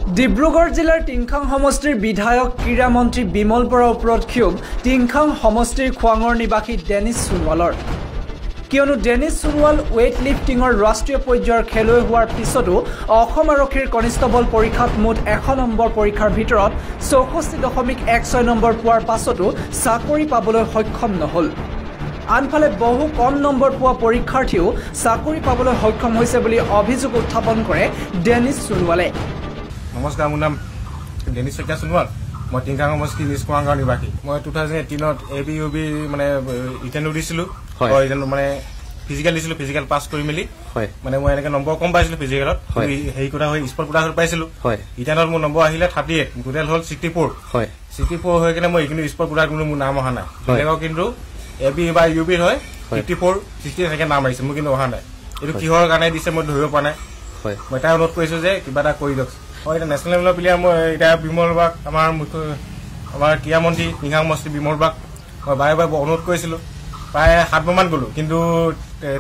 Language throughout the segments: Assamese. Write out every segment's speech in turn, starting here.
ডিব্ৰুগড় জিলাৰ টিংখাং সমষ্টিৰ বিধায়ক ক্ৰীড়া মন্ত্ৰী বিমল বৰাৰ ওপৰত ক্ষোভ টিংখাং সমষ্টিৰ খোৱাঙৰ নিবাসী ডেনিছ সোণোৱালৰ। কিয়নো ডেনিছ সোণোৱাল ৱেইট লিফটিঙৰ ৰাষ্ট্ৰীয় পৰ্যায়ৰ খেলুৱৈ হোৱাৰ পিছতো অসম আৰক্ষীৰ কনিষ্টবল পৰীক্ষাত মুঠ 100 নম্বৰ পৰীক্ষাৰ ভিতৰত 64.16 নম্বৰ পোৱাৰ পাছতো চাকৰি পাবলৈ সক্ষম নহ'ল। আনফালে বহু কম নম্বৰ পোৱা পৰীক্ষাৰ্থীও চাকৰি পাবলৈ সক্ষম হৈছে বুলি অভিযোগ উত্থাপন কৰে ডেনিছ সোণোৱালে। নমস্কাৰ, মোৰ নাম ডেনিছ সোণোৱাল। মই টিংখাং সমষ্টি নিজ খোৱাঙৰ নিবাসী। মই 2018ত ABUB মানে ৰিটাৰ্ণ দিছিলোঁ, মানে ফিজিকেল দিছিলোঁ। ফিজিকেল পাছ কৰি মেলি মানে মই এনেকৈ নম্বৰ কম পাইছিলোঁ ফিজিকেলত, হেৰি কথা হৈ স্পট কোটা পাইছিলোঁ। ৰিটাৰ্ণত মোৰ নম্বৰ আহিলে 38, টোটেল হ'ল 64। 64 হৈ কিনে মই এইখিনি স্পট কোটাত কোনো মোৰ নাম অহা নাই। বেলেগৰ কিন্তু AB বা UBৰ হয় 54, 60 এনেকৈ নাম আহিছে, মোৰ কিন্তু অহা নাই। এইটো কিহৰ কাৰণে দিছে মই ধৰিব পৰা নাই। মই এটা অনুৰোধ কৰিছোঁ যে কিবা এটা কৰি দিয়ক। মই এতিয়া নেশ্যনেল লেভেলৰ প্লেয়াৰ। মই এতিয়া বিমল বাক আমাৰ ক্ৰীড়া মন্ত্ৰী টিংখাং সমষ্টি বিমল বাক মই বাৰে বাৰে অনুৰোধ কৰিছিলোঁ। প্ৰায় 7 বাৰমান গ'লোঁ, কিন্তু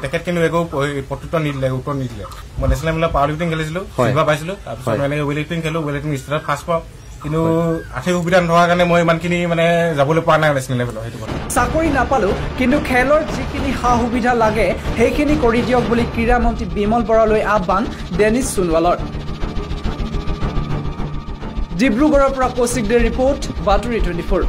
তেখেত কিন্তু একো প্ৰত্যুত্তৰ নিদিলে, উত্তৰ নিদিলে। মই নেশ্যনেল লেভেলত পাৱাৰ লিফটিং খেলিছিলোঁ, চিলভাৰ পাইছিলোঁ। তাৰপিছত মই এনেকৈ ৱেইট লিফটিং খেলোঁ, ৱেইট লিফটিং ষ্টেটত ফাৰ্ষ্ট পাওঁ, কিন্তু আৰ্থিক সুবিধা নথকাৰ কাৰণে মই ইমানখিনি মানে যাবলৈ পৰা নাই নেশ্যনেল লেভেলত। সেইটো কথা চাকৰি নাপালোঁ, কিন্তু খেলৰ যিখিনি সা সুবিধা লাগে সেইখিনি কৰি দিয়ক বুলি ক্ৰীড়া মন্ত্ৰী বিমল বৰালৈ আহ্বান ডেনিছ সোণোৱালৰ। ডিব্ৰুগড়ৰ পৰা কৌশিক দেৰ ৰিপৰ্ট, বাতৰি 24।